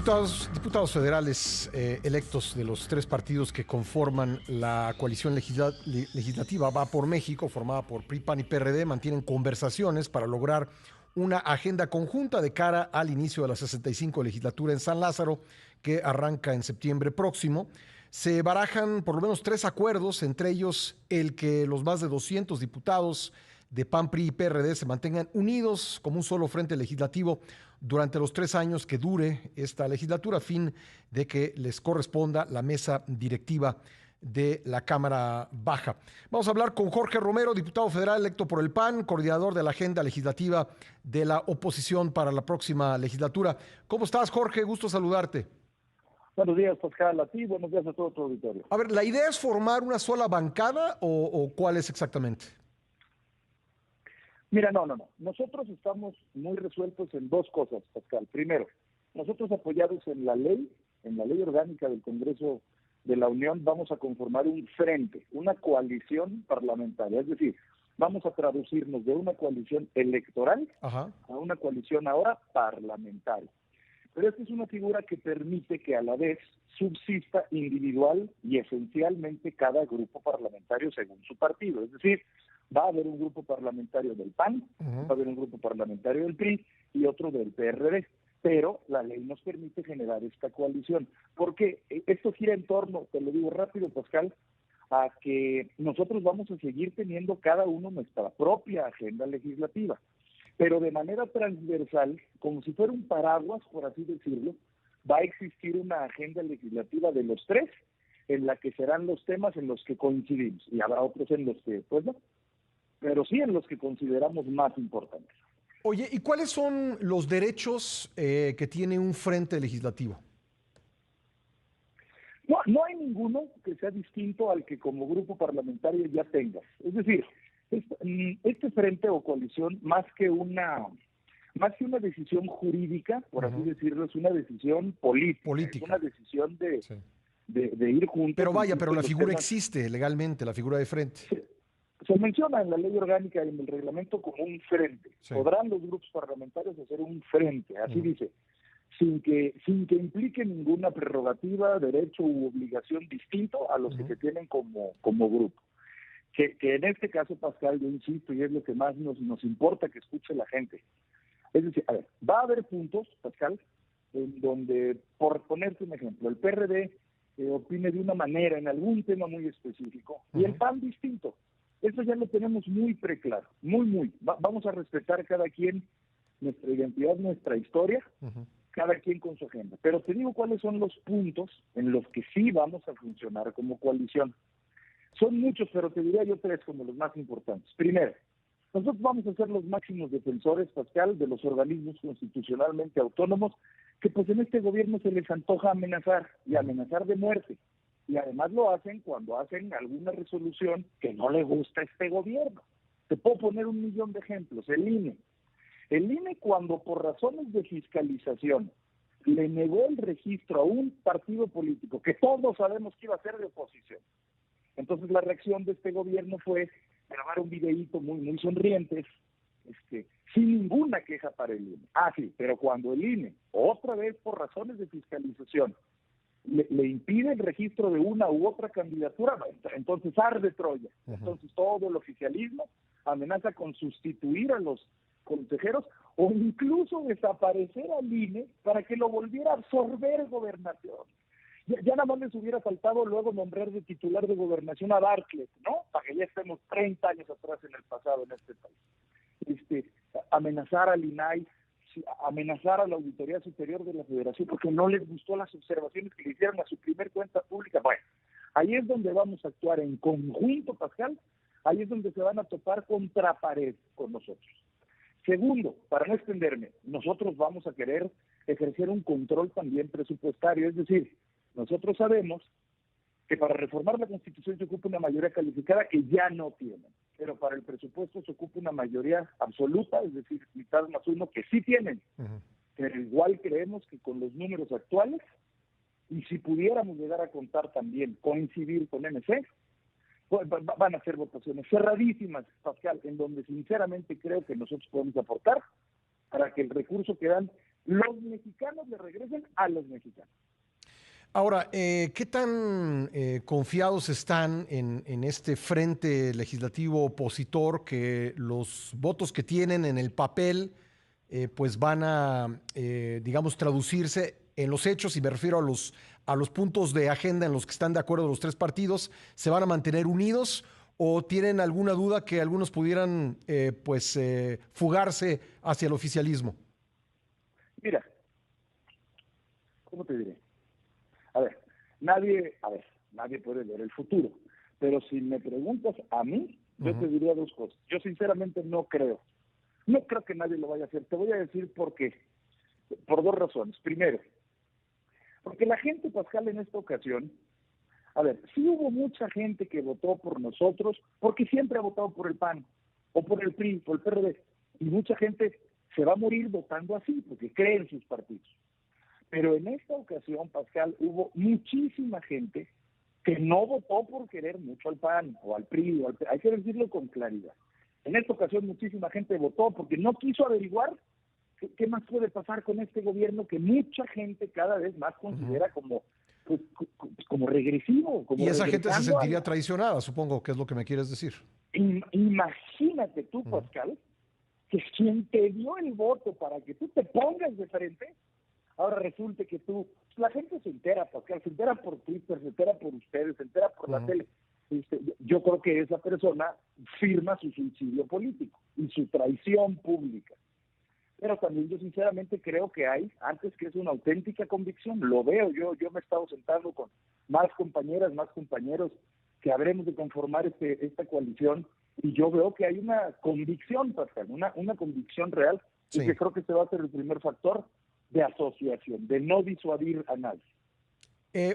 Diputados federales electos de los tres partidos que conforman la coalición legislativa Va por México, formada por PRI, PAN y PRD, mantienen conversaciones para lograr una agenda conjunta de cara al inicio de la 65 legislatura en San Lázaro, que arranca en septiembre próximo. Se barajan por lo menos tres acuerdos, entre ellos el que los más de 200 diputados de PAN, PRI y PRD se mantengan unidos como un solo frente legislativo durante los 3 años que dure esta legislatura, a fin de que les corresponda la mesa directiva de la Cámara Baja. Vamos a hablar con Jorge Romero, diputado federal electo por el PAN, coordinador de la agenda legislativa de la oposición para la próxima legislatura. ¿Cómo estás, Jorge? Gusto saludarte. Buenos días, Pascal, a ti, buenos días a todo tu auditorio. A ver, ¿la idea es formar una sola bancada o cuál es exactamente? Mira, no. Nosotros estamos muy resueltos en dos cosas, Pascal. Primero, nosotros apoyados en la ley orgánica del Congreso de la Unión, vamos a conformar un frente, una coalición parlamentaria. Es decir, vamos a traducirnos de una coalición electoral a una coalición ahora parlamentaria. Pero esta es una figura que permite que a la vez subsista individual y esencialmente cada grupo parlamentario según su partido. Es decir, va a haber un grupo parlamentario del PAN, va a haber un grupo parlamentario del PRI y otro del PRD. Pero la ley nos permite generar esta coalición. Porque esto gira en torno, te lo digo rápido, Pascal, a que nosotros vamos a seguir teniendo cada uno nuestra propia agenda legislativa, pero de manera transversal, como si fuera un paraguas, por así decirlo, va a existir una agenda legislativa de los tres, en la que serán los temas en los que coincidimos, y habrá otros en los que, pues no, pero sí en los que consideramos más importantes. Oye, ¿y cuáles son los derechos que tiene un frente legislativo? No hay ninguno que sea distinto al que como grupo parlamentario ya tengas. Es decir, este frente o coalición, más que una decisión jurídica, por así decirlo, es una decisión política. Es una decisión de ir juntos. Pero vaya, pero la figura existe legalmente, la figura de frente. Se menciona en la ley orgánica y en el reglamento como un frente. Sí. Podrán los grupos parlamentarios hacer un frente, así dice, sin que implique ninguna prerrogativa, derecho u obligación distinto a los que se tienen como grupo. Que en este caso, Pascal, yo insisto, y es lo que más nos importa que escuche la gente. Es decir, a ver, va a haber puntos, Pascal, en donde, por ponerte un ejemplo, el PRD opine de una manera en algún tema muy específico y el PAN distinto. Eso ya lo tenemos muy preclaro, muy. Vamos a respetar cada quien nuestra identidad, nuestra historia, cada quien con su agenda. Pero te digo cuáles son los puntos en los que sí vamos a funcionar como coalición. Son muchos, pero te diría yo tres como los más importantes. Primero, nosotros vamos a ser los máximos defensores, Pascal, de los organismos constitucionalmente autónomos que pues en este gobierno se les antoja amenazar y amenazar de muerte. Y además lo hacen cuando hacen alguna resolución que no le gusta a este gobierno. Te puedo poner 1,000,000 de ejemplos. El INE. El INE, cuando por razones de fiscalización le negó el registro a un partido político que todos sabemos que iba a ser de oposición. Entonces la reacción de este gobierno fue grabar un videíto muy sonrientes, sin ninguna queja para el INE. Sí, pero cuando el INE, otra vez por razones de fiscalización, le impide el registro de una u otra candidatura, entonces arde Troya. Entonces todo el oficialismo amenaza con sustituir a los consejeros o incluso desaparecer al INE para que lo volviera a absorber Gobernación. Ya nada más les hubiera faltado luego nombrar de titular de Gobernación a Bartlett, ¿no? Para que ya estemos 30 años atrás en el pasado en este país. Amenazar al INAI, amenazar a la Auditoría Superior de la Federación porque no les gustó las observaciones que le hicieron a su primer cuenta pública. Bueno, ahí es donde vamos a actuar en conjunto, Pascal, ahí es donde se van a topar contra pared con nosotros. Segundo, para no extenderme, nosotros vamos a querer ejercer un control también presupuestario, es decir, nosotros sabemos que para reformar la Constitución se ocupa una mayoría calificada que ya no tienen, pero para el presupuesto se ocupa una mayoría absoluta, es decir, mitad más uno, que sí tienen. Pero igual creemos que con los números actuales, y si pudiéramos llegar a contar también, coincidir con MC, pues van a ser votaciones cerradísimas, Pascal, en donde sinceramente creo que nosotros podemos aportar para que el recurso que dan los mexicanos le regresen a los mexicanos. Ahora, ¿qué tan confiados están en este frente legislativo opositor que los votos que tienen en el papel pues van a, digamos, traducirse en los hechos? Y me refiero a los puntos de agenda en los que están de acuerdo los tres partidos. ¿Se van a mantener unidos o tienen alguna duda que algunos pudieran fugarse hacia el oficialismo? Mira, ¿cómo te diré? Nadie puede ver el futuro, pero si me preguntas a mí, yo te diría dos cosas. Yo sinceramente no creo que nadie lo vaya a hacer. Te voy a decir por qué. Por dos razones. Primero, porque la gente, Pascal, en esta ocasión, sí hubo mucha gente que votó por nosotros, porque siempre ha votado por el PAN, o por el PRI, por el PRD, y mucha gente se va a morir votando así, porque cree en sus partidos. Pero en esta ocasión, Pascal, hubo muchísima gente que no votó por querer mucho al PAN o al PRI, hay que decirlo con claridad. En esta ocasión muchísima gente votó porque no quiso averiguar qué más puede pasar con este gobierno que mucha gente cada vez más considera como regresivo. Y esa gente se sentiría traicionada, supongo que es lo que me quieres decir. Imagínate tú, Pascal, que quien te dio el voto para que tú te pongas de frente, ahora resulta que la gente se entera, Pascal, se entera por Twitter, se entera por ustedes, se entera por la tele. Yo creo que esa persona firma su suicidio político y su traición pública. Pero también yo sinceramente creo que hay, antes que es una auténtica convicción, lo veo, yo me he estado sentando con más compañeras, más compañeros que habremos de conformar esta coalición, y yo veo que hay una convicción, Pascal, una convicción real, y que creo que este va a ser el primer factor de asociación, de no disuadir a nadie.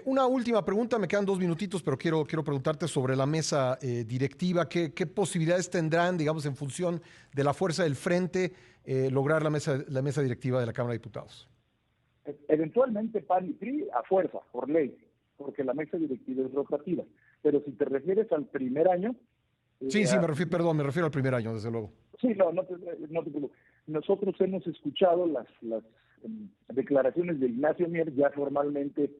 Una última pregunta, me quedan 2 minutitos, pero quiero preguntarte sobre la mesa directiva. ¿Qué posibilidades tendrán, digamos, en función de la fuerza del frente, lograr la mesa directiva de la Cámara de Diputados? Eventualmente PAN y PRI a fuerza, por ley, porque la mesa directiva es rotativa. Pero si te refieres al primer año... Sí, me refiero al primer año, desde luego. Sí, no te preocupes. Nosotros hemos escuchado las declaraciones de Ignacio Mier, ya formalmente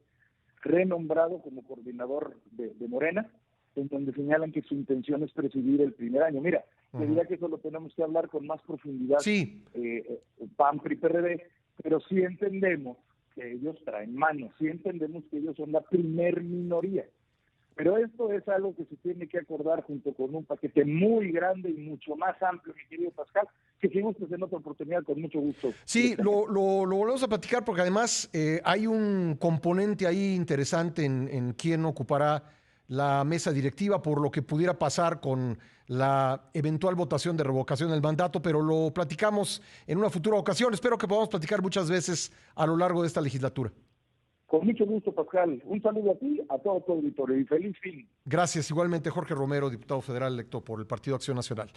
renombrado como coordinador de Morena, en donde señalan que su intención es presidir el primer año. Mira, te diría que eso lo tenemos que hablar con más profundidad, PAN, PRI, PRD, pero sí entendemos que ellos traen manos, sí entendemos que ellos son la primer minoría. Pero esto es algo que se tiene que acordar junto con un paquete muy grande y mucho más amplio, mi querido Pascal, que si gustas en otra oportunidad, con mucho gusto. Sí, lo volvemos a platicar porque además hay un componente ahí interesante en quién ocupará la mesa directiva por lo que pudiera pasar con la eventual votación de revocación del mandato, pero lo platicamos en una futura ocasión. Espero que podamos platicar muchas veces a lo largo de esta legislatura. Con mucho gusto, Pascal. Un saludo a ti, a todo tu auditorio y feliz fin. Gracias. Igualmente, Jorge Romero, diputado federal electo por el Partido Acción Nacional.